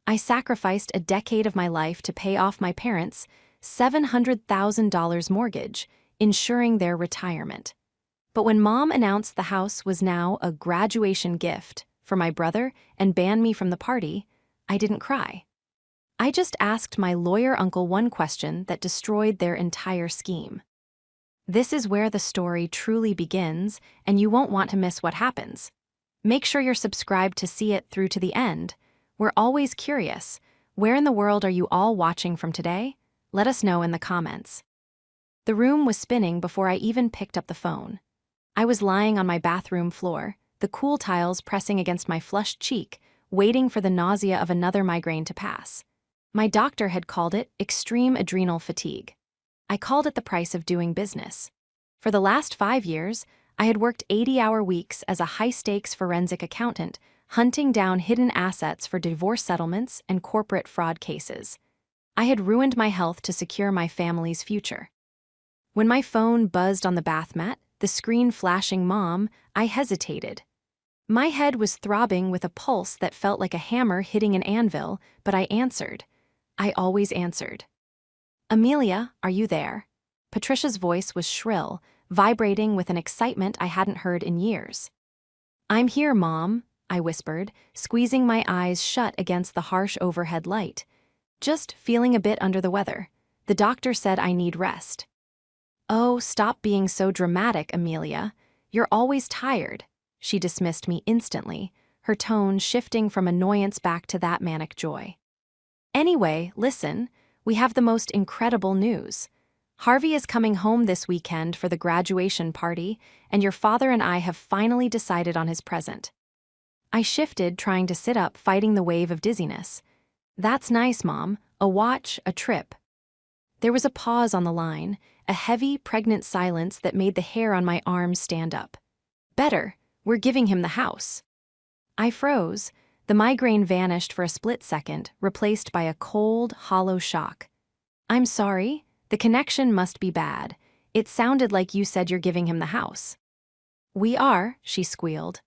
I sacrificed a decade of my life to pay off my parents' $700,000 mortgage, ensuring their retirement. But when Mom announced the house was now a graduation gift for my brother and banned me from the party, I didn't cry. I just asked my lawyer uncle one question that destroyed their entire scheme. This is where the story truly begins, and you won't want to miss what happens. Make sure you're subscribed to see it through to the end. We're always curious. Where in the world are you all watching from today? Let us know in the comments. The room was spinning before I even picked up the phone. I was lying on my bathroom floor, the cool tiles pressing against my flushed cheek, waiting for the nausea of another migraine to pass. My doctor had called it extreme adrenal fatigue. I called it the price of doing business. For the last 5 years, I had worked 80-hour weeks as a high-stakes forensic accountant, hunting down hidden assets for divorce settlements and corporate fraud cases. I had ruined my health to secure my family's future. When my phone buzzed on the bath mat, the screen flashing Mom, I hesitated. My head was throbbing with a pulse that felt like a hammer hitting an anvil, but I answered. I always answered. "Amelia, are you there?" Patricia's voice was shrill, vibrating with an excitement I hadn't heard in years. "I'm here, Mom," I whispered, squeezing my eyes shut against the harsh overhead light. "Just feeling a bit under the weather. The doctor said I need rest." "Oh, stop being so dramatic, Amelia. You're always tired." She dismissed me instantly, her tone shifting from annoyance back to that manic joy. "Anyway, listen, we have the most incredible news. Harvey is coming home this weekend for the graduation party, and your father and I have finally decided on his present." I shifted, trying to sit up, fighting the wave of dizziness. "That's nice, Mom. A watch, a trip." There was a pause on the line, a heavy, pregnant silence that made the hair on my arms stand up. "Better, we're giving him the house." I froze. The migraine vanished for a split second, replaced by a cold, hollow shock. "I'm sorry, the connection must be bad. It sounded like you said you're giving him the house." "We are," she squealed.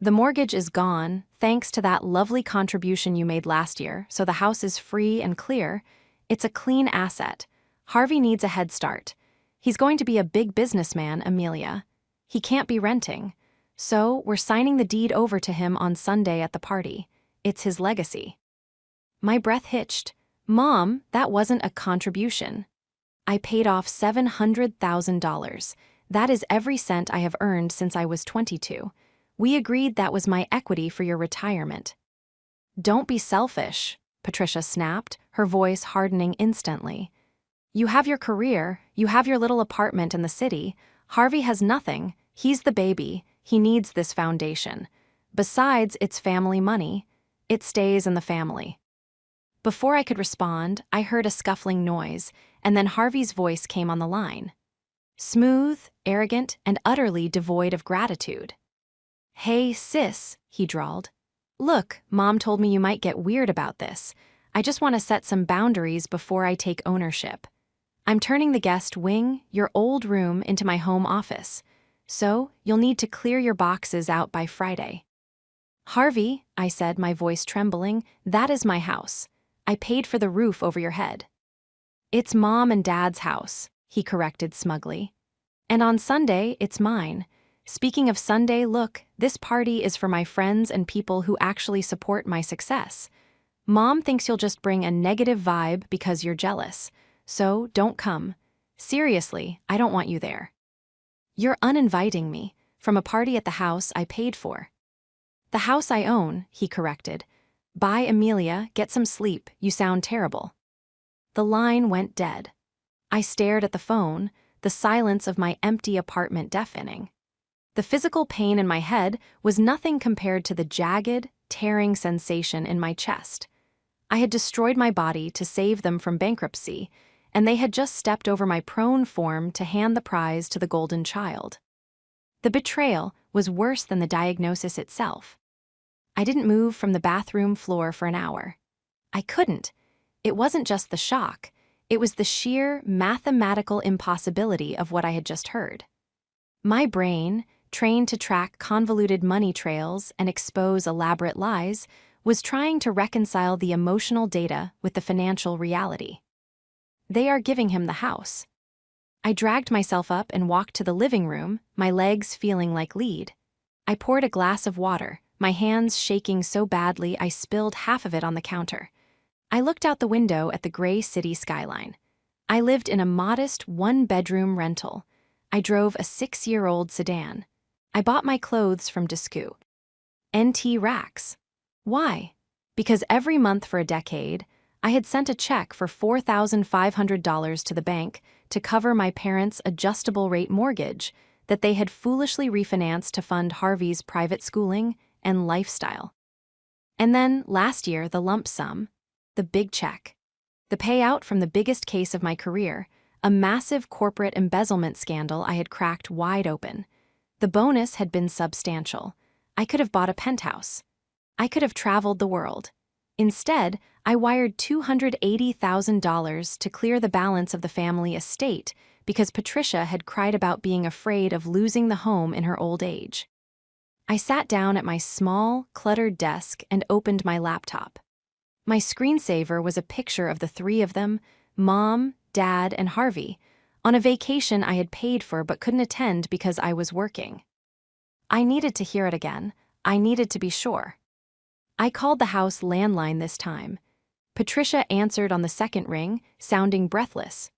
"The mortgage is gone, thanks to that lovely contribution you made last year, so the house is free and clear. It's a clean asset. Harvey needs a head start. He's going to be a big businessman, Amelia. He can't be renting. So we're signing the deed over to him on Sunday at the party. It's his legacy." My breath hitched. "Mom, that wasn't a contribution. I paid off $700,000. That is every cent I have earned since I was 22. We agreed that was my equity for your retirement." "Don't be selfish," Patricia snapped, her voice hardening instantly. "You have your career, you have your little apartment in the city. Harvey has nothing. He's the baby. He needs this foundation. Besides, it's family money. It stays in the family." Before I could respond, I heard a scuffling noise, and then Harvey's voice came on the line. Smooth, arrogant, and utterly devoid of gratitude. "Hey, sis," he drawled. "Look, Mom told me you might get weird about this. I just want to set some boundaries before I take ownership. I'm turning the guest wing, your old room, into my home office. So, you'll need to clear your boxes out by Friday." "Harvey," I said, my voice trembling, "that is my house. I paid for the roof over your head." "It's Mom and Dad's house," he corrected smugly. "And on Sunday, it's mine. Speaking of Sunday, look, this party is for my friends and people who actually support my success. Mom thinks you'll just bring a negative vibe because you're jealous. So, don't come. Seriously, I don't want you there." "You're uninviting me from a party at the house I paid for." "The house I own," he corrected. "Bye, Amelia, get some sleep, you sound terrible." The line went dead. I stared at the phone, the silence of my empty apartment deafening. The physical pain in my head was nothing compared to the jagged, tearing sensation in my chest. I had destroyed my body to save them from bankruptcy, and they had just stepped over my prone form to hand the prize to the golden child. The betrayal was worse than the diagnosis itself. I didn't move from the bathroom floor for an hour. I couldn't. It wasn't just the shock. It was the sheer mathematical impossibility of what I had just heard. My brain, trained to track convoluted money trails and expose elaborate lies, was trying to reconcile the emotional data with the financial reality. They are giving him the house. I dragged myself up and walked to the living room, my legs feeling like lead. I poured a glass of water, my hands shaking so badly I spilled half of it on the counter. I looked out the window at the gray city skyline. I lived in a modest one-bedroom rental. I drove a 6-year-old sedan. I bought my clothes from Discretion. NT racks. Why? Because every month for a decade, I had sent a check for $4,500 to the bank to cover my parents' adjustable-rate mortgage that they had foolishly refinanced to fund Harvey's private schooling and lifestyle. And then, last year, the lump sum, the big check. The payout from the biggest case of my career, a massive corporate embezzlement scandal I had cracked wide open. The bonus had been substantial. I could have bought a penthouse. I could have traveled the world. Instead, I wired $280,000 to clear the balance of the family estate because Patricia had cried about being afraid of losing the home in her old age. I sat down at my small, cluttered desk and opened my laptop. My screensaver was a picture of the three of them, Mom, Dad, and Harvey, on a vacation I had paid for but couldn't attend because I was working. I needed to hear it again. I needed to be sure. I called the house landline this time. Patricia answered on the second ring, sounding breathless.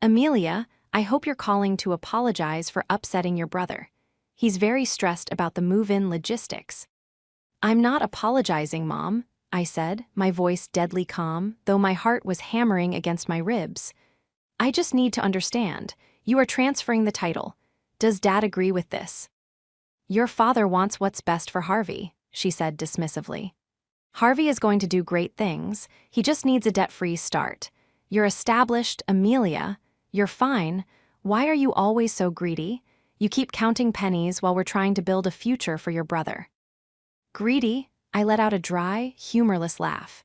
"Amelia, I hope you're calling to apologize for upsetting your brother. He's very stressed about the move-in logistics." "I'm not apologizing, Mom," I said, my voice deadly calm, though my heart was hammering against my ribs. "I just need to understand. You are transferring the title. Does Dad agree with this?" "Your father wants what's best for Harvey," she said dismissively. "Harvey is going to do great things. He just needs a debt-free start. You're established, Amelia. You're fine. Why are you always so greedy? You keep counting pennies while we're trying to build a future for your brother." "Greedy?" I let out a dry, humorless laugh.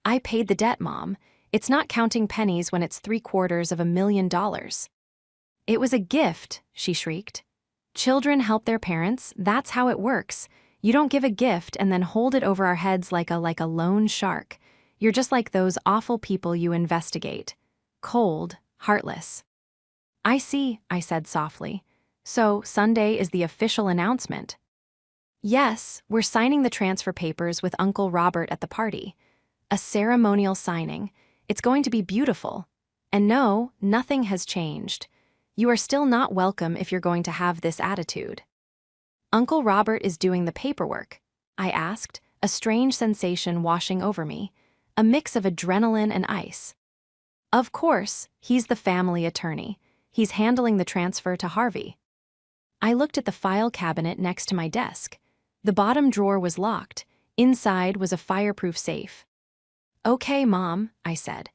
"I paid the debt, Mom. It's not counting pennies when it's $750,000. "It was a gift," she shrieked. "Children help their parents. That's how it works. You don't give a gift and then hold it over our heads like a loan shark. You're just like those awful people you investigate. Cold, heartless." "I see," I said softly. "So, Sunday is the official announcement." "Yes, we're signing the transfer papers with Uncle Robert at the party. A ceremonial signing. It's going to be beautiful. And no, nothing has changed. You are still not welcome if you're going to have this attitude." "Uncle Robert is doing the paperwork?" I asked, a strange sensation washing over me, a mix of adrenaline and ice. "Of course, he's the family attorney. He's handling the transfer to Harvey." I looked at the file cabinet next to my desk. The bottom drawer was locked. Inside was a fireproof safe. "Okay, Mom," I said.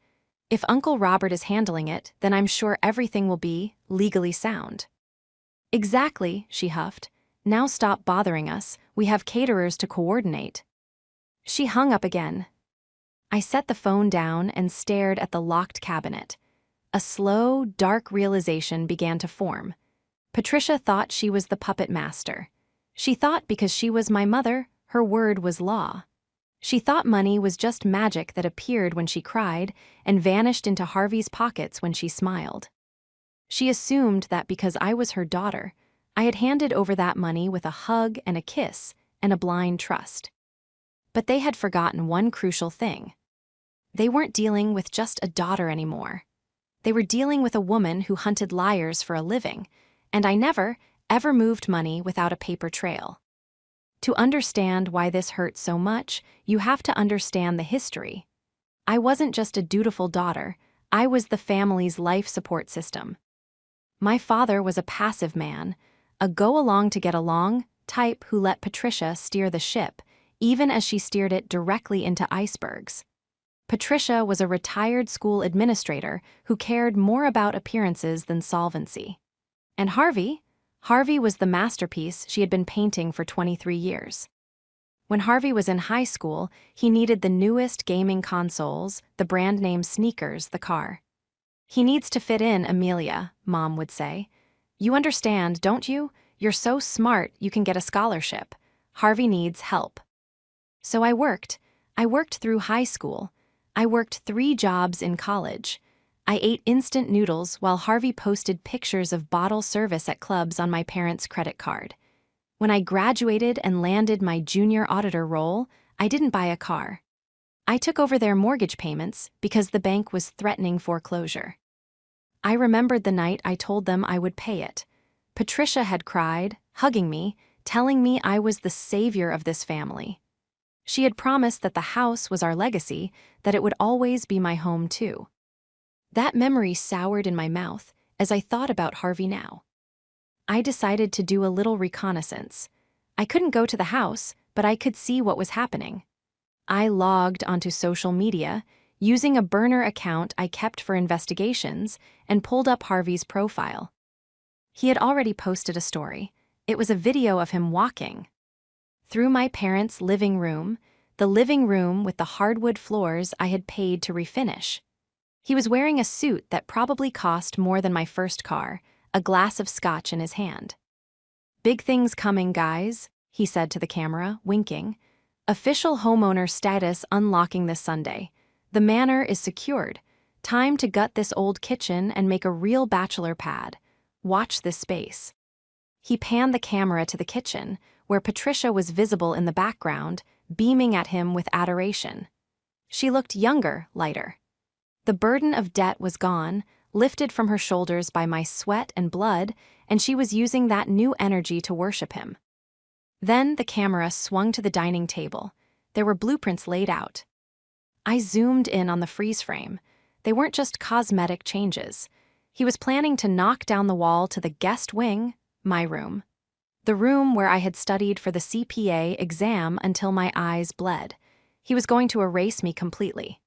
"If Uncle Robert is handling it, then I'm sure everything will be legally sound." "Exactly," she huffed. "Now stop bothering us. We have caterers to coordinate." She hung up again. I set the phone down and stared at the locked cabinet. A slow, dark realization began to form. Patricia thought she was the puppet master. She thought because she was my mother, her word was law. She thought money was just magic that appeared when she cried and vanished into Harvey's pockets when she smiled. She assumed that because I was her daughter, I had handed over that money with a hug and a kiss and a blind trust. But they had forgotten one crucial thing. They weren't dealing with just a daughter anymore. They were dealing with a woman who hunted liars for a living, and I never, ever moved money without a paper trail. To understand why this hurt so much, you have to understand the history. I wasn't just a dutiful daughter, I was the family's life support system. My father was a passive man, a go-along-to-get-along type who let Patricia steer the ship, even as she steered it directly into icebergs. Patricia was a retired school administrator who cared more about appearances than solvency. And Harvey was the masterpiece she had been painting for 23 years. When Harvey was in high school, he needed the newest gaming consoles, the brand name sneakers, the car. "He needs to fit in, Amelia," Mom would say. "You understand, don't you? You're so smart you can get a scholarship. Harvey needs help." So I worked. I worked through high school. I worked 3 jobs in college. I ate instant noodles while Harvey posted pictures of bottle service at clubs on my parents' credit card. When I graduated and landed my junior auditor role, I didn't buy a car. I took over their mortgage payments because the bank was threatening foreclosure. I remembered the night I told them I would pay it. Patricia had cried, hugging me, telling me I was the savior of this family. She had promised that the house was our legacy, that it would always be my home too. That memory soured in my mouth as I thought about Harvey now. I decided to do a little reconnaissance. I couldn't go to the house, but I could see what was happening. I logged onto social media, using a burner account I kept for investigations, and pulled up Harvey's profile. He had already posted a story. It was a video of him walking through my parents' living room, the living room with the hardwood floors I had paid to refinish. He was wearing a suit that probably cost more than my first car, a glass of scotch in his hand. "Big things coming, guys," he said to the camera, winking. "Official homeowner status unlocking this Sunday. The manor is secured. Time to gut this old kitchen and make a real bachelor pad. Watch this space." He panned the camera to the kitchen, where Patricia was visible in the background, beaming at him with adoration. She looked younger, lighter. The burden of debt was gone, lifted from her shoulders by my sweat and blood, and she was using that new energy to worship him. Then the camera swung to the dining table. There were blueprints laid out. I zoomed in on the freeze frame. They weren't just cosmetic changes. He was planning to knock down the wall to the guest wing, my room. The room where I had studied for the CPA exam until my eyes bled. He was going to erase me completely.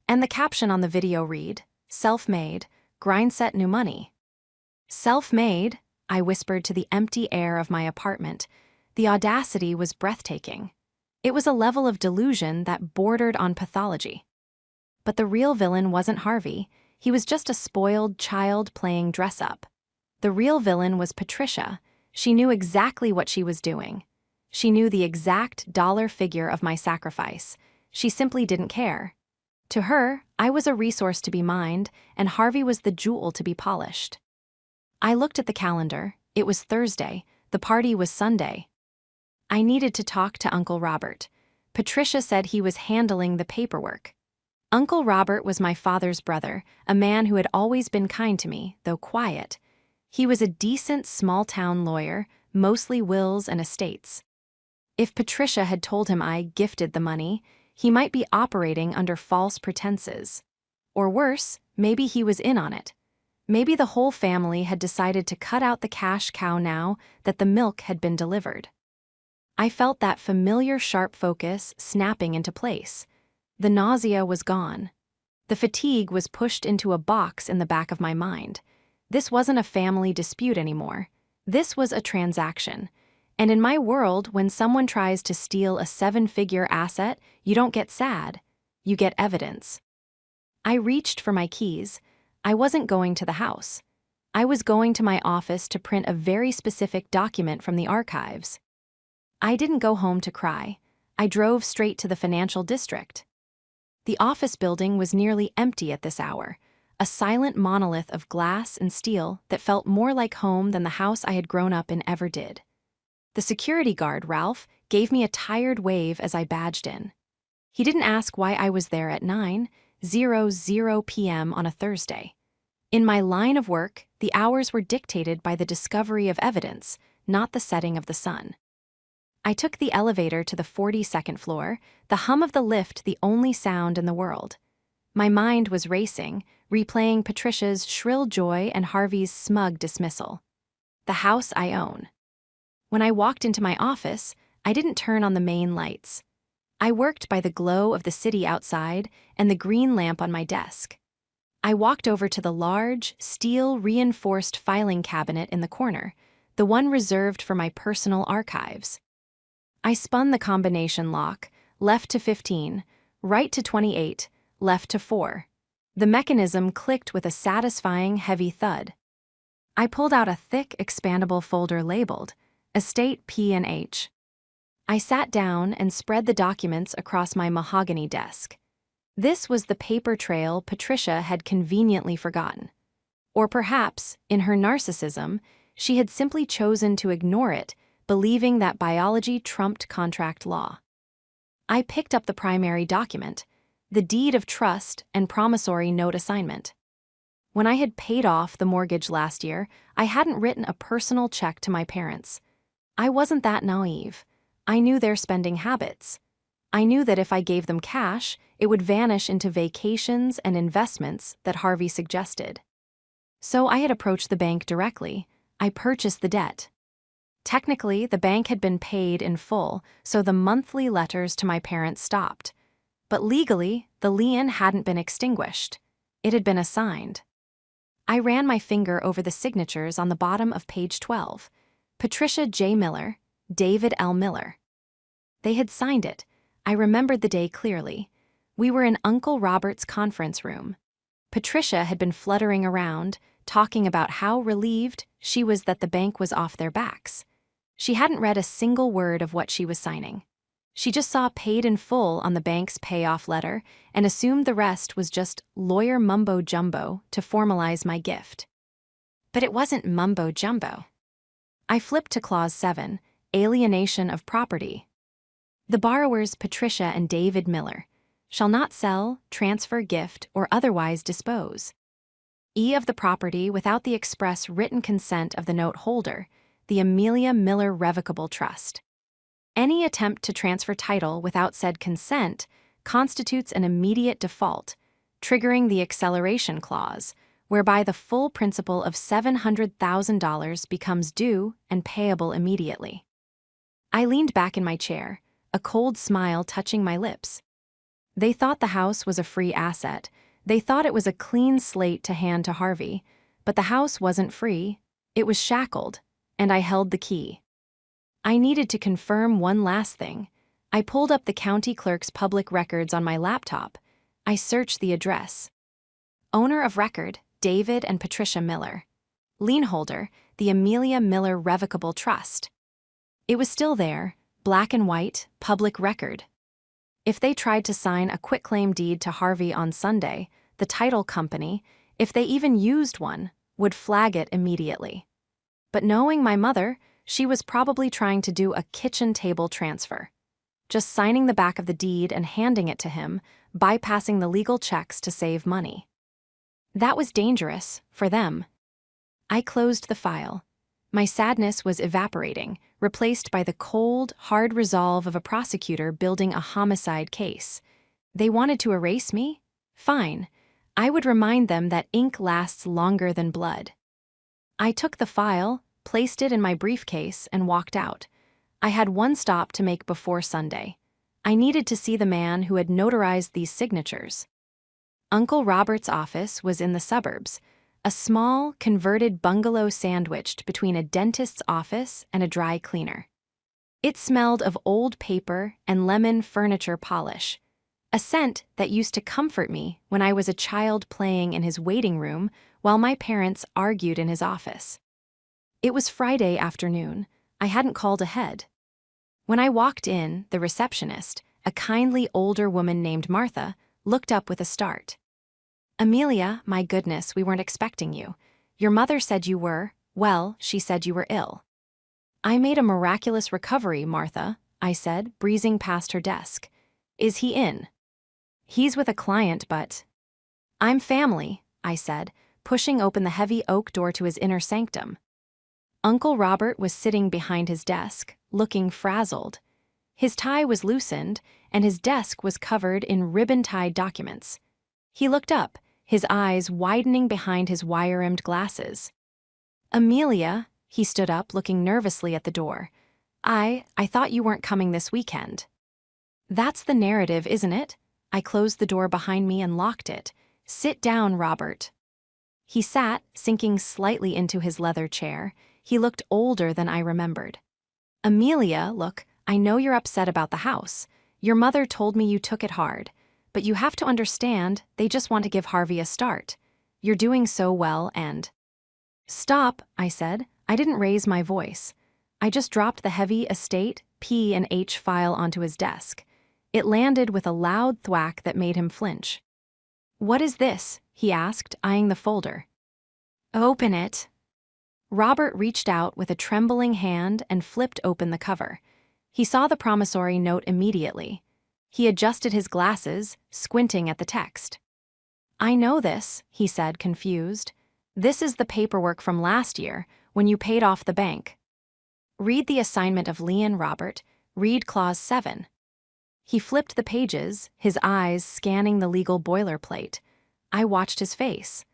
And the caption on the video read, "Self-made, grindset new money." Self-made, I whispered to the empty air of my apartment. The audacity was breathtaking. It was a level of delusion that bordered on pathology. But the real villain wasn't Harvey. He was just a spoiled child playing dress-up. The real villain was Patricia. She knew exactly what she was doing. She knew the exact dollar figure of my sacrifice. She simply didn't care. To her, I was a resource to be mined, and Harvey was the jewel to be polished. I looked at the calendar. It was Thursday. The party was Sunday. I needed to talk to Uncle Robert. Patricia said he was handling the paperwork. Uncle Robert was my father's brother, a man who had always been kind to me, though quiet. He was a decent small-town lawyer, mostly wills and estates. If Patricia had told him I gifted the money, he might be operating under false pretenses. Or worse, maybe he was in on it. Maybe the whole family had decided to cut out the cash cow now that the milk had been delivered. I felt that familiar sharp focus snapping into place. The nausea was gone. The fatigue was pushed into a box in the back of my mind. This wasn't a family dispute anymore. This was a transaction. And in my world, when someone tries to steal a 7-figure asset, you don't get sad. You get evidence. I reached for my keys. I wasn't going to the house. I was going to my office to print a very specific document from the archives. I didn't go home to cry. I drove straight to the financial district. The office building was nearly empty at this hour, a silent monolith of glass and steel that felt more like home than the house I had grown up in ever did. The security guard, Ralph, gave me a tired wave as I badged in. He didn't ask why I was there at 9:00 p.m. on a Thursday. In my line of work, the hours were dictated by the discovery of evidence, not the setting of the sun. I took the elevator to the 42nd floor, the hum of the lift the only sound in the world. My mind was racing, replaying Patricia's shrill joy and Harvey's smug dismissal. The house I own. When I walked into my office, I didn't turn on the main lights. I worked by the glow of the city outside and the green lamp on my desk. I walked over to the large, steel-reinforced filing cabinet in the corner, the one reserved for my personal archives. I spun the combination lock, left to 15, right to 28, left to 4. The mechanism clicked with a satisfying heavy thud. I pulled out a thick, expandable folder labeled Estate P&H. I sat down and spread the documents across my mahogany desk. This was the paper trail Patricia had conveniently forgotten. Or perhaps, in her narcissism, she had simply chosen to ignore it, believing that biology trumped contract law. I picked up the primary document, the deed of trust and promissory note assignment. When I had paid off the mortgage last year, I hadn't written a personal check to my parents. I wasn't that naive. I knew their spending habits. I knew that if I gave them cash, it would vanish into vacations and investments that Harvey suggested. So I had approached the bank directly. I purchased the debt. Technically, the bank had been paid in full, so the monthly letters to my parents stopped. But legally, the lien hadn't been extinguished. It had been assigned. I ran my finger over the signatures on the bottom of page 12. Patricia J. Miller, David L. Miller. They had signed it. I remembered the day clearly. We were in Uncle Robert's conference room. Patricia had been fluttering around, talking about how relieved she was that the bank was off their backs. She hadn't read a single word of what she was signing. She just saw paid in full on the bank's payoff letter and assumed the rest was just lawyer mumbo-jumbo to formalize my gift. But it wasn't mumbo-jumbo. I flipped to Clause 7, alienation of property. The borrowers Patricia and David Miller shall not sell, transfer, gift, or otherwise dispose of the property without the express written consent of the note holder, the Amelia Miller Revocable Trust. Any attempt to transfer title without said consent constitutes an immediate default, triggering the acceleration clause, whereby the full principal of $700,000 becomes due and payable immediately. I leaned back in my chair, a cold smile touching my lips. They thought the house was a free asset. They thought it was a clean slate to hand to Harvey, but the house wasn't free. It was shackled, and I held the key. I needed to confirm one last thing. I pulled up the county clerk's public records on my laptop. I searched the address. Owner of record, David and Patricia Miller. Lien holder, the Amelia Miller Revocable Trust. It was still there, black and white, public record. If they tried to sign a quitclaim deed to Harvey on Sunday, the title company, if they even used one, would flag it immediately. But knowing my mother, she was probably trying to do a kitchen table transfer. Just signing the back of the deed and handing it to him, bypassing the legal checks to save money. That was dangerous, for them. I closed the file. My sadness was evaporating, replaced by the cold, hard resolve of a prosecutor building a homicide case. They wanted to erase me? Fine. I would remind them that ink lasts longer than blood. I took the file, placed it in my briefcase, and walked out. I had one stop to make before Sunday. I needed to see the man who had notarized these signatures. Uncle Robert's office was in the suburbs, a small, converted bungalow sandwiched between a dentist's office and a dry cleaner. It smelled of old paper and lemon furniture polish, a scent that used to comfort me when I was a child playing in his waiting room while my parents argued in his office. It was Friday afternoon. I hadn't called ahead. When I walked in, the receptionist, a kindly older woman named Martha, looked up with a start. "Amelia, my goodness, we weren't expecting you. Your mother said you were, well, she said you were ill." "I made a miraculous recovery, Martha," I said, breezing past her desk. "Is he in?" "He's with a client, but—" "I'm family," I said, pushing open the heavy oak door to his inner sanctum. Uncle Robert was sitting behind his desk, looking frazzled. His tie was loosened, and his desk was covered in ribbon-tied documents. He looked up, his eyes widening behind his wire-rimmed glasses. "Amelia," he stood up, looking nervously at the door. I thought you weren't coming this weekend." "That's the narrative, isn't it?" I closed the door behind me and locked it. "Sit down, Robert." He sat, sinking slightly into his leather chair. He looked older than I remembered. "Amelia, look, I know you're upset about the house. Your mother told me you took it hard. But you have to understand, they just want to give Harvey a start. You're doing so well and—" "Stop," I said. I didn't raise my voice. I just dropped the heavy estate, P&H file onto his desk. It landed with a loud thwack that made him flinch. "What is this?" he asked, eyeing the folder. "Open it." Robert reached out with a trembling hand and flipped open the cover. He saw the promissory note immediately. He adjusted his glasses, squinting at the text. "I know this," he said, confused. "This is the paperwork from last year, when you paid off the bank. Read the assignment of lien, Robert. Read Clause 7. He flipped the pages, his eyes scanning the legal boilerplate. I watched his face.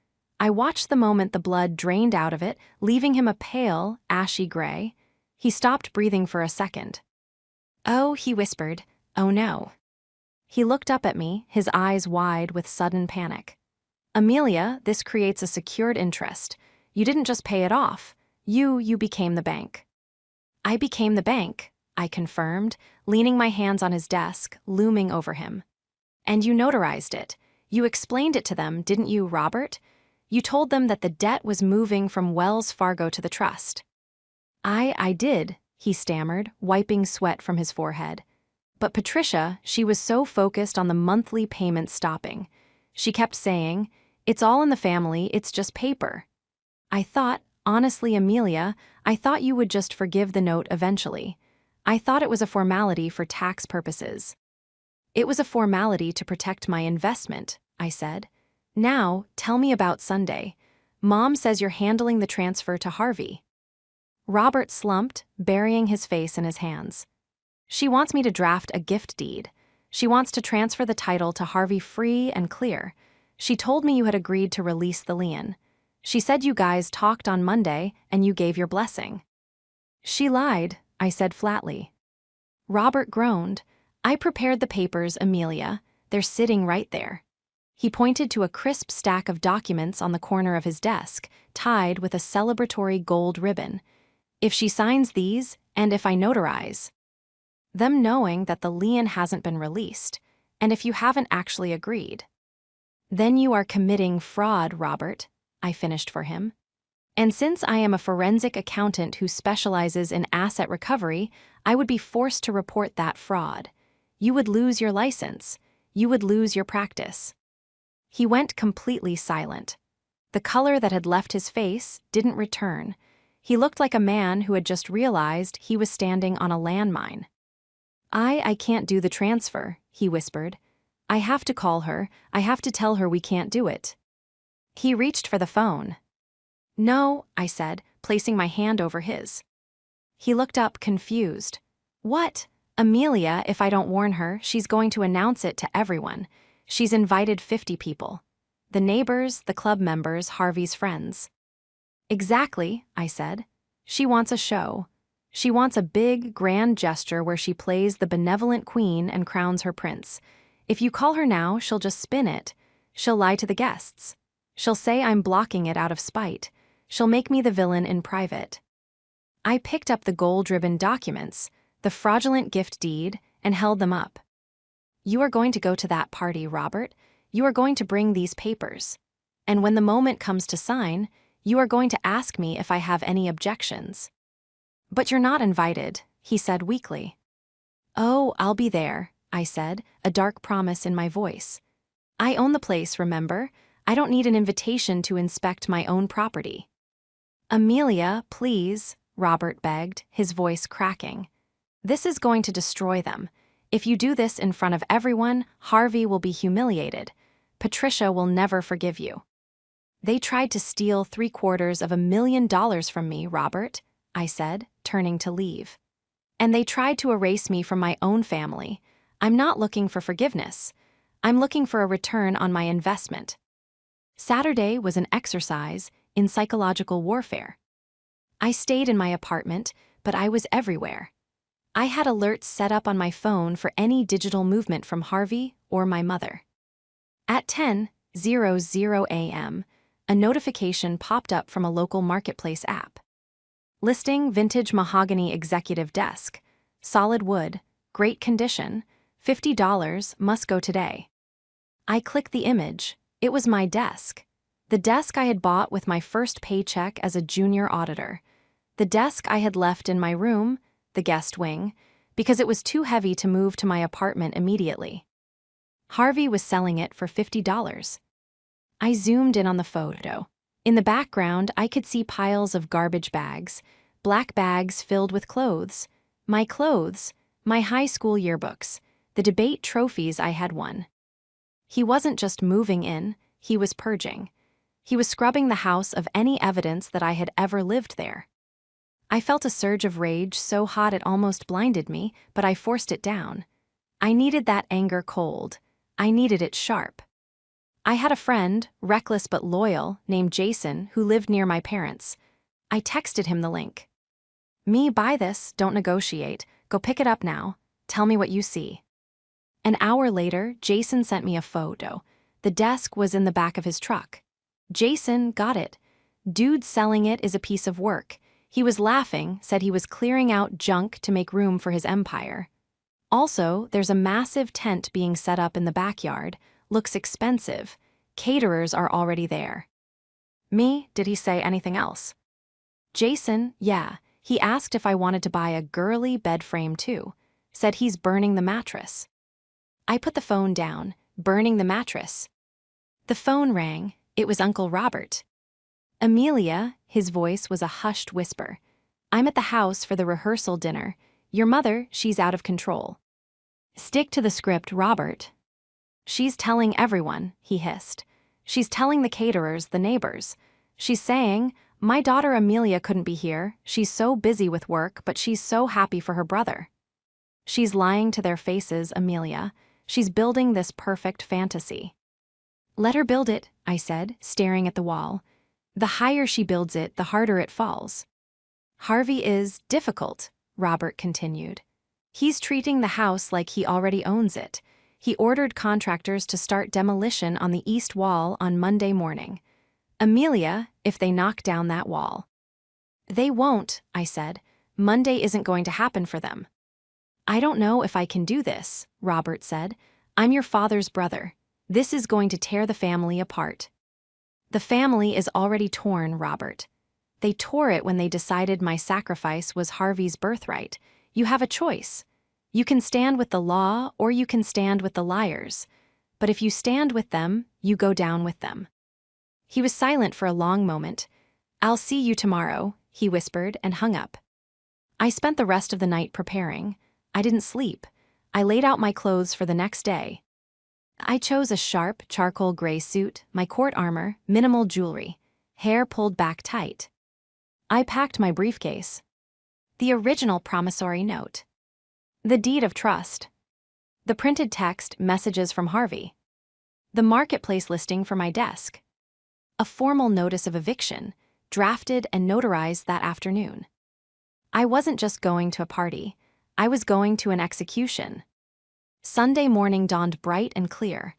I watched the moment the blood drained out of it, leaving him a pale, ashy gray. He stopped breathing for a second. "Oh," he whispered. "Oh no." He looked up at me, his eyes wide with sudden panic. "Amelia, this creates a secured interest. You didn't just pay it off. You became the bank." "I became the bank," I confirmed, leaning my hands on his desk, looming over him. "And you notarized it. You explained it to them, didn't you, Robert? You told them that the debt was moving from Wells Fargo to the trust." I did," he stammered, wiping sweat from his forehead. But Patricia, she was so focused on the monthly payments stopping. She kept saying, "It's all in the family, it's just paper." I thought, honestly, Amelia, I thought you would just forgive the note eventually. I thought it was a formality for tax purposes. "It was a formality to protect my investment," I said. "Now, tell me about Sunday. Mom says you're handling the transfer to Harvey." Robert slumped, burying his face in his hands. "She wants me to draft a gift deed. She wants to transfer the title to Harvey free and clear. She told me you had agreed to release the lien. She said you guys talked on Monday and you gave your blessing." "She lied," I said flatly. Robert groaned. "I prepared the papers, Amelia. They're sitting right there." He pointed to a crisp stack of documents on the corner of his desk, tied with a celebratory gold ribbon. "If she signs these, and if I notarize." "Them knowing that the lien hasn't been released, and if you haven't actually agreed." "Then you are committing fraud, Robert," I finished for him. "And since I am a forensic accountant who specializes in asset recovery, I would be forced to report that fraud. You would lose your license. You would lose your practice." He went completely silent. The color that had left his face didn't return. He looked like a man who had just realized he was standing on a landmine. I can't do the transfer," he whispered. "I have to call her. I have to tell her we can't do it." He reached for the phone. "No," I said, placing my hand over his. He looked up, confused. "What? Amelia, if I don't warn her, she's going to announce it to everyone. She's invited 50 people. The neighbors, the club members, Harvey's friends." "Exactly," I said. "She wants a show. She wants a big, grand gesture where she plays the benevolent queen and crowns her prince. If you call her now, she'll just spin it. She'll lie to the guests. She'll say I'm blocking it out of spite. She'll make me the villain in private." I picked up the gold-ribbon documents, the fraudulent gift deed, and held them up. "You are going to go to that party, Robert. You are going to bring these papers. And when the moment comes to sign, you are going to ask me if I have any objections." "But you're not invited," he said weakly. "Oh, I'll be there," I said, a dark promise in my voice. "I own the place, remember? I don't need an invitation to inspect my own property." "Amelia, please," Robert begged, his voice cracking. "This is going to destroy them. If you do this in front of everyone, Harvey will be humiliated. Patricia will never forgive you." "They tried to steal $750,000 from me, Robert," I said, turning to leave. "And they tried to erase me from my own family. I'm not looking for forgiveness. I'm looking for a return on my investment." Saturday was an exercise in psychological warfare. I stayed in my apartment, but I was everywhere. I had alerts set up on my phone for any digital movement from Harvey or my mother. At 10:00 a.m., a notification popped up from a local marketplace app. Listing vintage mahogany executive desk, solid wood, great condition, $50, must go today. I clicked the image. It was my desk. The desk I had bought with my first paycheck as a junior auditor. The desk I had left in my room, the guest wing, because it was too heavy to move to my apartment immediately. Harvey was selling it for $50. I zoomed in on the photo. In the background, I could see piles of garbage bags, black bags filled with clothes, my high school yearbooks, the debate trophies I had won. He wasn't just moving in, he was purging. He was scrubbing the house of any evidence that I had ever lived there. I felt a surge of rage so hot it almost blinded me, but I forced it down. I needed that anger cold. I needed it sharp. I had a friend, reckless but loyal, named Jason, who lived near my parents. I texted him the link. "Me, buy this, don't negotiate, go pick it up now, tell me what you see." An hour later, Jason sent me a photo. The desk was in the back of his truck. Jason got it. Dude selling it is a piece of work. He was laughing, said he was clearing out junk to make room for his empire. Also, there's a massive tent being set up in the backyard. Looks expensive. Caterers are already there. Me, did he say anything else? Jason, yeah, he asked if I wanted to buy a girly bed frame too. Said he's burning the mattress. I put the phone down, burning the mattress. The phone rang. It was Uncle Robert. "Amelia," his voice was a hushed whisper. "I'm at the house for the rehearsal dinner. Your mother, she's out of control." "Stick to the script, Robert." "She's telling everyone," he hissed. "She's telling the caterers, the neighbors. She's saying, my daughter Amelia couldn't be here, she's so busy with work, but she's so happy for her brother." "She's lying to their faces, Amelia. She's building this perfect fantasy." "Let her build it," I said, staring at the wall. "The higher she builds it, the harder it falls." "Harvey is difficult," Robert continued. "He's treating the house like he already owns it. He ordered contractors to start demolition on the east wall on Monday morning. Amelia, if they knock down that wall." "They won't," I said. "Monday isn't going to happen for them." "I don't know if I can do this," Robert said. "I'm your father's brother. This is going to tear the family apart." "The family is already torn, Robert. They tore it when they decided my sacrifice was Harvey's birthright. You have a choice. You can stand with the law or you can stand with the liars. But if you stand with them, you go down with them." He was silent for a long moment. "I'll see you tomorrow," he whispered and hung up. I spent the rest of the night preparing. I didn't sleep. I laid out my clothes for the next day. I chose a sharp, charcoal gray suit, my court armor, minimal jewelry, hair pulled back tight. I packed my briefcase. The original promissory note. The deed of trust. The printed text, messages from Harvey. The marketplace listing for my desk. A formal notice of eviction, drafted and notarized that afternoon. I wasn't just going to a party. I was going to an execution. Sunday morning dawned bright and clear.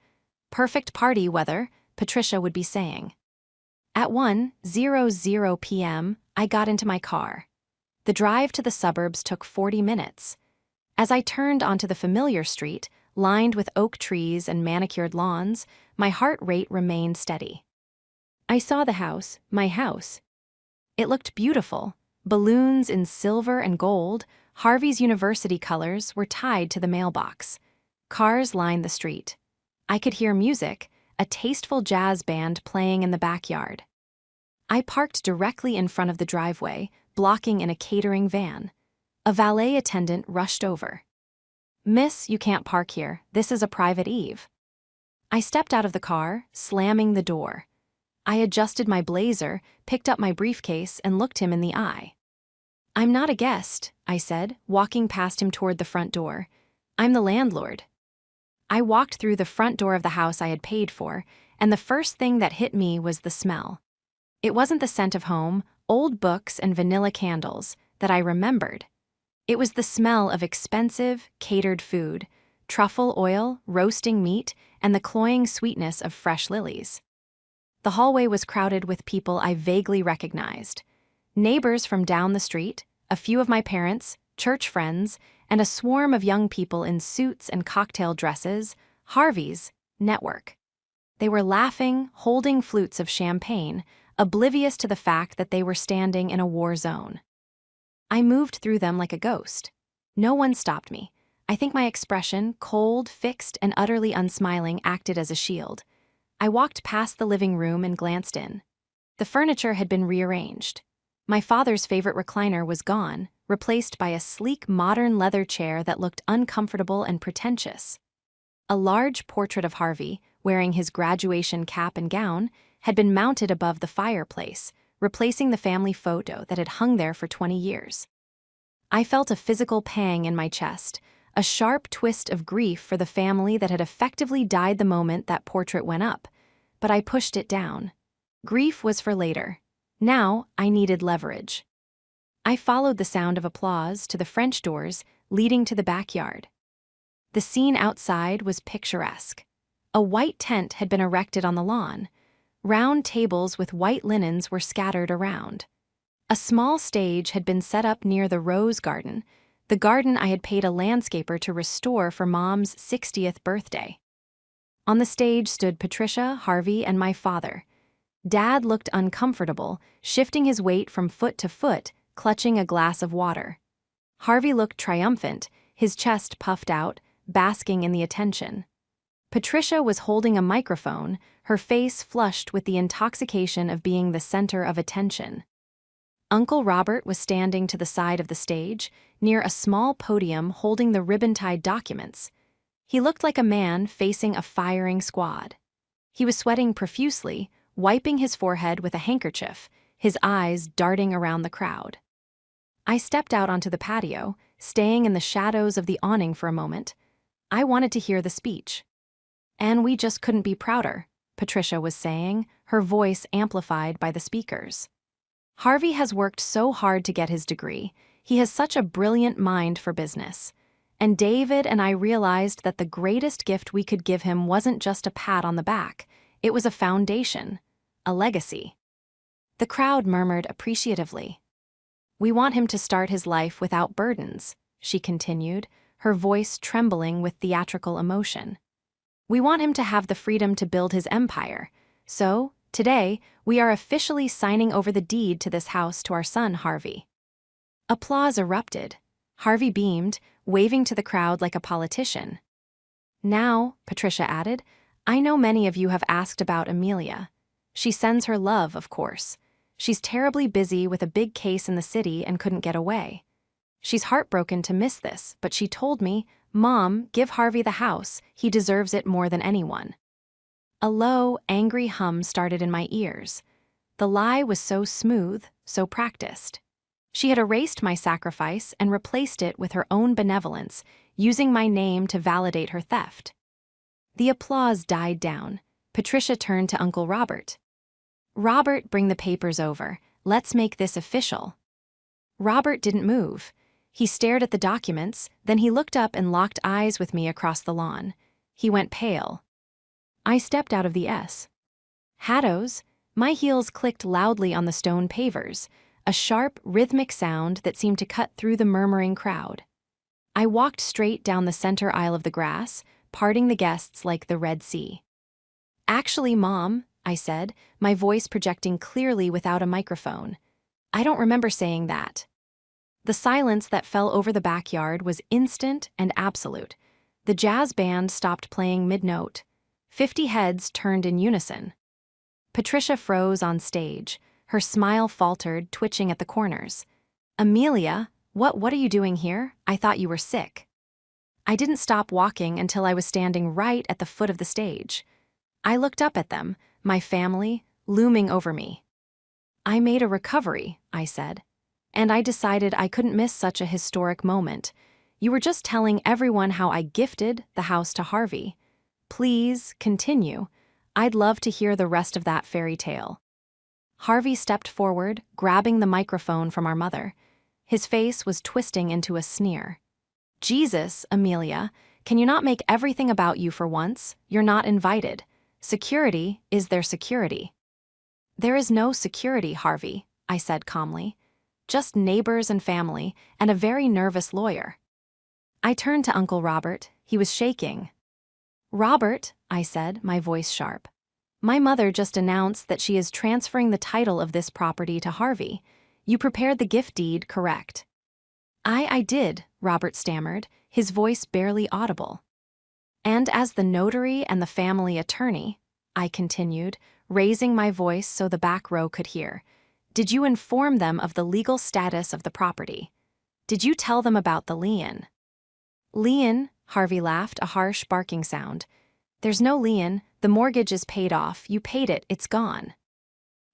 Perfect party weather, Patricia would be saying. At 1:00 p.m., I got into my car. The drive to the suburbs took 40 minutes. As I turned onto the familiar street, lined with oak trees and manicured lawns, my heart rate remained steady. I saw the house, my house. It looked beautiful. Balloons in silver and gold, Harvey's university colors were tied to the mailbox. Cars lined the street. I could hear music, a tasteful jazz band playing in the backyard. I parked directly in front of the driveway, blocking in a catering van. A valet attendant rushed over. "Miss, you can't park here. This is a private eve." I stepped out of the car, slamming the door. I adjusted my blazer, picked up my briefcase, and looked him in the eye. "I'm not a guest," I said, walking past him toward the front door. "I'm the landlord." I walked through the front door of the house I had paid for, and the first thing that hit me was the smell. It wasn't the scent of home, old books, and vanilla candles that I remembered. It was the smell of expensive, catered food, truffle oil, roasting meat, and the cloying sweetness of fresh lilies. The hallway was crowded with people I vaguely recognized. Neighbors from down the street, a few of my parents, church friends, and a swarm of young people in suits and cocktail dresses, Harvey's network. They were laughing, holding flutes of champagne, oblivious to the fact that they were standing in a war zone. I moved through them like a ghost. No one stopped me. I think my expression, cold, fixed, and utterly unsmiling, acted as a shield. I walked past the living room and glanced in. The furniture had been rearranged. My father's favorite recliner was gone, replaced by a sleek modern leather chair that looked uncomfortable and pretentious. A large portrait of Harvey, wearing his graduation cap and gown, had been mounted above the fireplace, replacing the family photo that had hung there for 20 years. I felt a physical pang in my chest, a sharp twist of grief for the family that had effectively died the moment that portrait went up, but I pushed it down. Grief was for later. Now I needed leverage. I followed the sound of applause to the French doors leading to the backyard. The scene outside was picturesque. A white tent had been erected on the lawn. Round tables with white linens were scattered around. A small stage had been set up near the rose garden, the garden I had paid a landscaper to restore for Mom's 60th birthday. On the stage stood Patricia, Harvey, and my father. Dad looked uncomfortable, shifting his weight from foot to foot, clutching a glass of water. Harvey looked triumphant, his chest puffed out, basking in the attention. Patricia was holding a microphone, her face flushed with the intoxication of being the center of attention. Uncle Robert was standing to the side of the stage, near a small podium holding the ribbon-tied documents. He looked like a man facing a firing squad. He was sweating profusely, wiping his forehead with a handkerchief, his eyes darting around the crowd. I stepped out onto the patio, staying in the shadows of the awning for a moment. I wanted to hear the speech. "And we just couldn't be prouder," Patricia was saying, her voice amplified by the speakers. "Harvey has worked so hard to get his degree. He has such a brilliant mind for business. And David and I realized that the greatest gift we could give him wasn't just a pat on the back. It was a foundation, a legacy." The crowd murmured appreciatively. "We want him to start his life without burdens," she continued, her voice trembling with theatrical emotion. "We want him to have the freedom to build his empire. So, today, we are officially signing over the deed to this house to our son, Harvey." Applause erupted. Harvey beamed, waving to the crowd like a politician. "Now," Patricia added, "I know many of you have asked about Amelia. She sends her love, of course. She's terribly busy with a big case in the city and couldn't get away. She's heartbroken to miss this, but she told me, 'Mom, give Harvey the house. He deserves it more than anyone.'" A low, angry hum started in my ears. The lie was so smooth, so practiced. She had erased my sacrifice and replaced it with her own benevolence, using my name to validate her theft. The applause died down. Patricia turned to Uncle Robert. "Robert, bring the papers over. Let's make this official." Robert didn't move. He stared at the documents, then he looked up and locked eyes with me across the lawn. He went pale. I stepped out of the S. Haddos, my heels clicked loudly on the stone pavers, a sharp, rhythmic sound that seemed to cut through the murmuring crowd. I walked straight down the center aisle of the grass, parting the guests like the Red Sea. "Actually, Mom," I said, my voice projecting clearly without a microphone, "I don't remember saying that." The silence that fell over the backyard was instant and absolute. The jazz band stopped playing mid-note. 50 heads turned in unison. Patricia froze on stage. Her smile faltered, twitching at the corners. "Amelia, what are you doing here? I thought you were sick." I didn't stop walking until I was standing right at the foot of the stage. I looked up at them, my family, looming over me. "I made a recovery," I said. "And I decided I couldn't miss such a historic moment. You were just telling everyone how I gifted the house to Harvey. Please, continue. I'd love to hear the rest of that fairy tale." Harvey stepped forward, grabbing the microphone from our mother. His face was twisting into a sneer. "Jesus, Amelia, can you not make everything about you for once? You're not invited. Security is their security." "There is no security, Harvey," I said calmly. "Just neighbors and family, and a very nervous lawyer." I turned to Uncle Robert. He was shaking. "Robert," I said, my voice sharp, "my mother just announced that she is transferring the title of this property to Harvey. You prepared the gift deed, correct?" I did, Robert stammered, his voice barely audible. And as the notary and the family attorney, I continued, raising my voice so the back row could hear, did you inform them of the legal status of the property? Did you tell them about the lien? Lien, Harvey laughed, a harsh barking sound. There's no lien, the mortgage is paid off, you paid it, it's gone.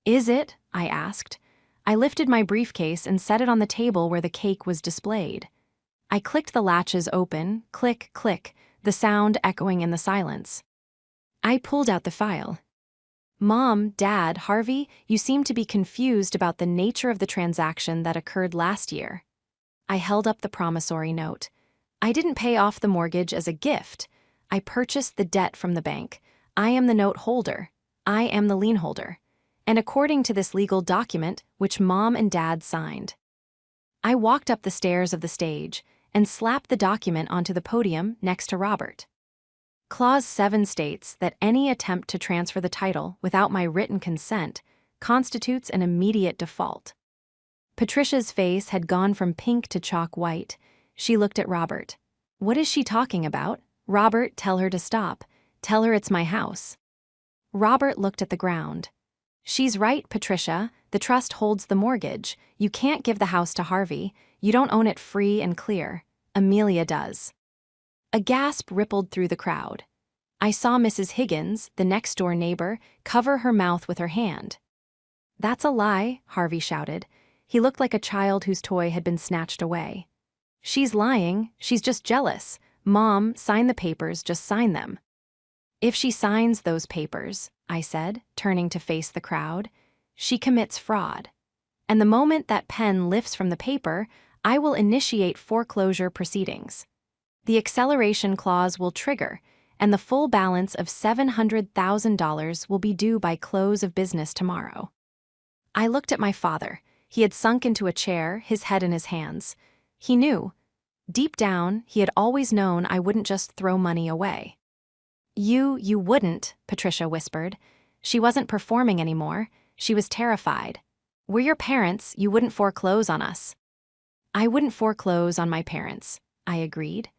Is it? I asked. I lifted my briefcase and set it on the table where the cake was displayed. I clicked the latches open, click, click, the sound echoing in the silence. I pulled out the file. Mom, Dad, Harvey, you seem to be confused about the nature of the transaction that occurred last year. I held up the promissory note. I didn't pay off the mortgage as a gift. I purchased the debt from the bank. I am the note holder. I am the lien holder. And according to this legal document, which Mom and Dad signed. I walked up the stairs of the stage and slapped the document onto the podium next to Robert. Clause 7 states that any attempt to transfer the title without my written consent constitutes an immediate default. Patricia's face had gone from pink to chalk white. She looked at Robert. What is she talking about? Robert, tell her to stop. Tell her it's my house. Robert looked at the ground. She's right, Patricia. The trust holds the mortgage. You can't give the house to Harvey. You don't own it free and clear. Amelia does. A gasp rippled through the crowd. I saw Mrs. Higgins, the next-door neighbor, cover her mouth with her hand. That's a lie, Harvey shouted. He looked like a child whose toy had been snatched away. She's lying. She's just jealous. Mom, sign the papers, just sign them. If she signs those papers, I said, turning to face the crowd, she commits fraud. And the moment that pen lifts from the paper, I will initiate foreclosure proceedings. The acceleration clause will trigger, and the full balance of $700,000 will be due by close of business tomorrow. I looked at my father. He had sunk into a chair, his head in his hands. He knew. Deep down, he had always known I wouldn't just throw money away. You wouldn't, Patricia whispered. She wasn't performing anymore. She was terrified. We're your parents, you wouldn't foreclose on us. I wouldn't foreclose on my parents, I agreed.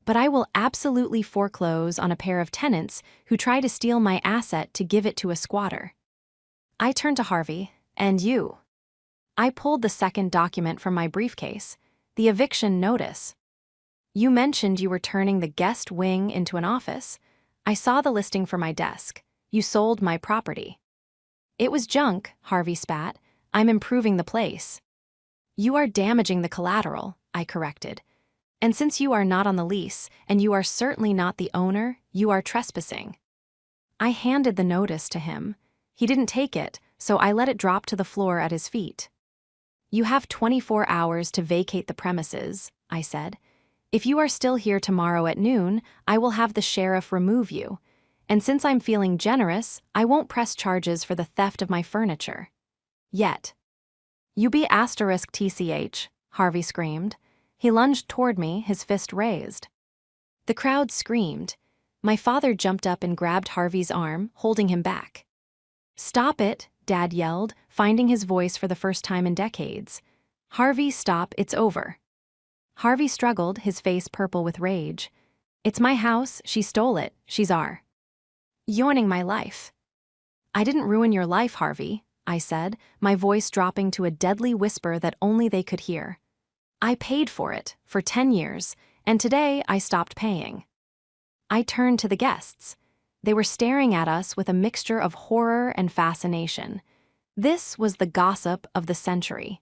But I will absolutely foreclose on a pair of tenants who try to steal my asset to give it to a squatter. I turned to Harvey, and you. I pulled the second document from my briefcase, the eviction notice. You mentioned you were turning the guest wing into an office. I saw the listing for my desk. You sold my property. It was junk, Harvey spat. I'm improving the place. You are damaging the collateral, I corrected. And since you are not on the lease, and you are certainly not the owner, you are trespassing. I handed the notice to him. He didn't take it, so I let it drop to the floor at his feet. You have 24 hours to vacate the premises, I said. If you are still here tomorrow at noon, I will have the sheriff remove you. And since I'm feeling generous, I won't press charges for the theft of my furniture. Yet. UB*TCH, Harvey screamed. He lunged toward me, his fist raised. The crowd screamed. My father jumped up and grabbed Harvey's arm, holding him back. Stop it, Dad yelled, finding his voice for the first time in decades. Harvey, stop, it's over. Harvey struggled, his face purple with rage. It's my house, she stole it, she's our. Ruining my life. I didn't ruin your life, Harvey, I said, my voice dropping to a deadly whisper that only they could hear. I paid for it, for 10 years, and today I stopped paying. I turned to the guests. They were staring at us with a mixture of horror and fascination. This was the gossip of the century.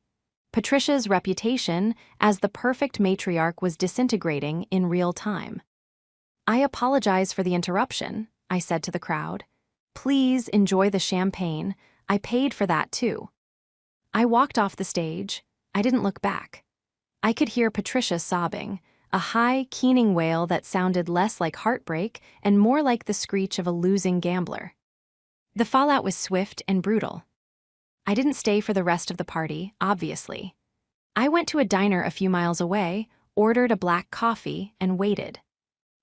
Patricia's reputation as the perfect matriarch was disintegrating in real time. I apologize for the interruption, I said to the crowd. Please enjoy the champagne. I paid for that too. I walked off the stage. I didn't look back. I could hear Patricia sobbing, a high, keening wail that sounded less like heartbreak and more like the screech of a losing gambler. The fallout was swift and brutal. I didn't stay for the rest of the party, obviously. I went to a diner a few miles away, ordered a black coffee, and waited.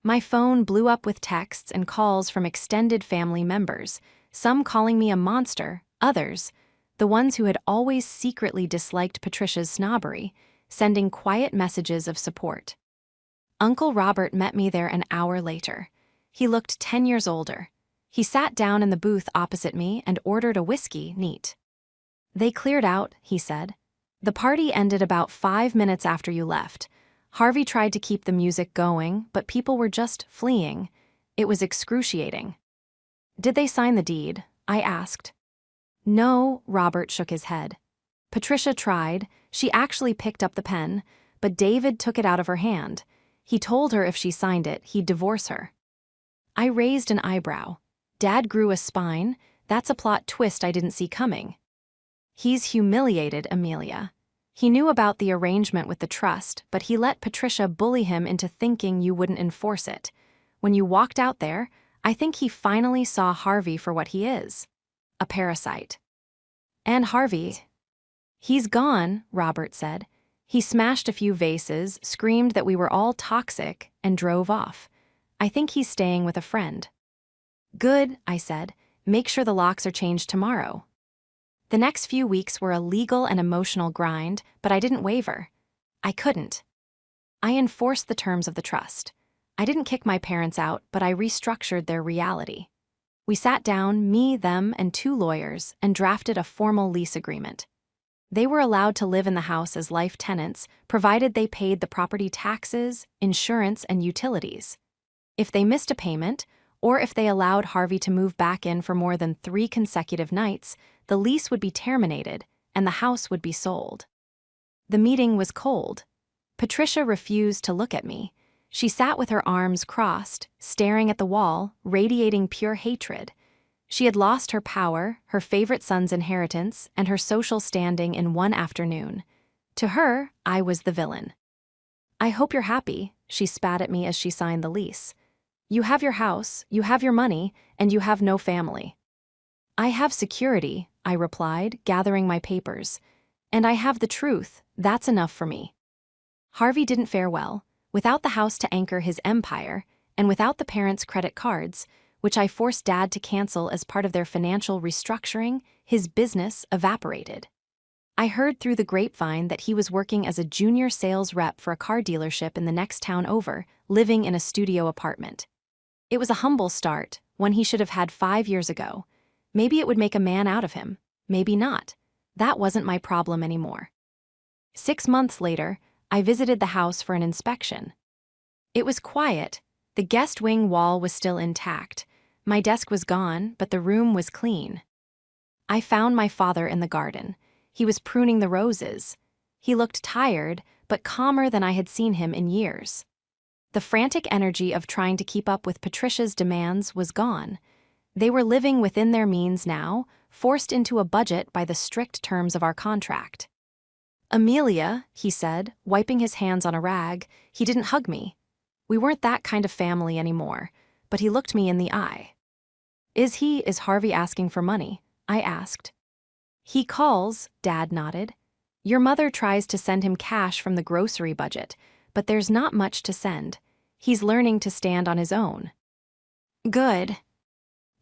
My phone blew up with texts and calls from extended family members, some calling me a monster, others, the ones who had always secretly disliked Patricia's snobbery, sending quiet messages of support. Uncle Robert met me there an hour later. He looked 10 years older. He sat down in the booth opposite me and ordered a whiskey neat. "They cleared out," he said. "The party ended about 5 minutes after you left. Harvey tried to keep the music going, but people were just fleeing. It was excruciating." "Did they sign the deed?" I asked. "No," Robert shook his head. "Patricia tried. She actually picked up the pen, but David took it out of her hand. He told her if she signed it, he'd divorce her." I raised an eyebrow. Dad grew a spine. That's a plot twist I didn't see coming. "He's humiliated, Amelia. He knew about the arrangement with the trust, but he let Patricia bully him into thinking you wouldn't enforce it. When you walked out there, I think he finally saw Harvey for what he is. A parasite." "And Harvey?" "He's gone," Robert said. "He smashed a few vases, screamed that we were all toxic, and drove off. I think he's staying with a friend." "Good," I said. "Make sure the locks are changed tomorrow." The next few weeks were a legal and emotional grind, but I didn't waver. I couldn't. I enforced the terms of the trust. I didn't kick my parents out, but I restructured their reality. We sat down, me, them, and 2 lawyers, and drafted a formal lease agreement. They were allowed to live in the house as life tenants, provided they paid the property taxes, insurance, and utilities. If they missed a payment, or if they allowed Harvey to move back in for more than 3 consecutive nights, the lease would be terminated and the house would be sold. The meeting was cold. Patricia refused to look at me. She sat with her arms crossed, staring at the wall, radiating pure hatred. She had lost her power, her favorite son's inheritance, and her social standing in one afternoon. To her, I was the villain. "I hope you're happy," she spat at me as she signed the lease. "You have your house, you have your money, and you have no family." "I have security," I replied, gathering my papers. "And I have the truth. That's enough for me." Harvey didn't fare well. Without the house to anchor his empire, and without the parents' credit cards, which I forced Dad to cancel as part of their financial restructuring, his business evaporated. I heard through the grapevine that he was working as a junior sales rep for a car dealership in the next town over, living in a studio apartment. It was a humble start, one he should have had 5 years ago. Maybe it would make a man out of him, maybe not. That wasn't my problem anymore. 6 months later, I visited the house for an inspection. It was quiet. The guest wing wall was still intact. My desk was gone, but the room was clean. I found my father in the garden. He was pruning the roses. He looked tired, but calmer than I had seen him in years. The frantic energy of trying to keep up with Patricia's demands was gone. They were living within their means now, forced into a budget by the strict terms of our contract. "Amelia," he said, wiping his hands on a rag. He didn't hug me. We weren't that kind of family anymore, but he looked me in the eye. Is Harvey asking for money?" I asked. "He calls," Dad nodded. "Your mother tries to send him cash from the grocery budget, but there's not much to send. He's learning to stand on his own." "Good."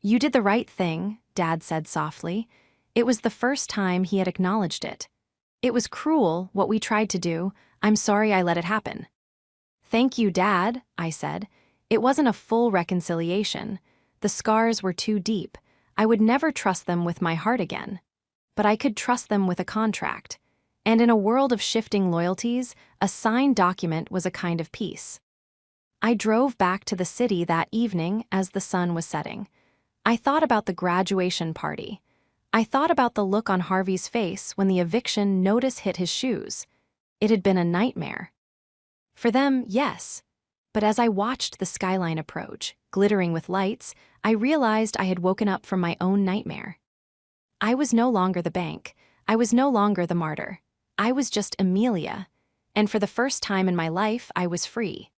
"You did the right thing," Dad said softly. It was the first time he had acknowledged it. "It was cruel, what we tried to do. I'm sorry I let it happen." "Thank you, Dad," I said. It wasn't a full reconciliation. The scars were too deep. I would never trust them with my heart again. But I could trust them with a contract. And in a world of shifting loyalties, a signed document was a kind of peace. I drove back to the city that evening as the sun was setting. I thought about the graduation party. I thought about the look on Harvey's face when the eviction notice hit his shoes. It had been a nightmare. For them, yes. But as I watched the skyline approach, glittering with lights, I realized I had woken up from my own nightmare. I was no longer the bank. I was no longer the martyr. I was just Amelia. And for the first time in my life, I was free.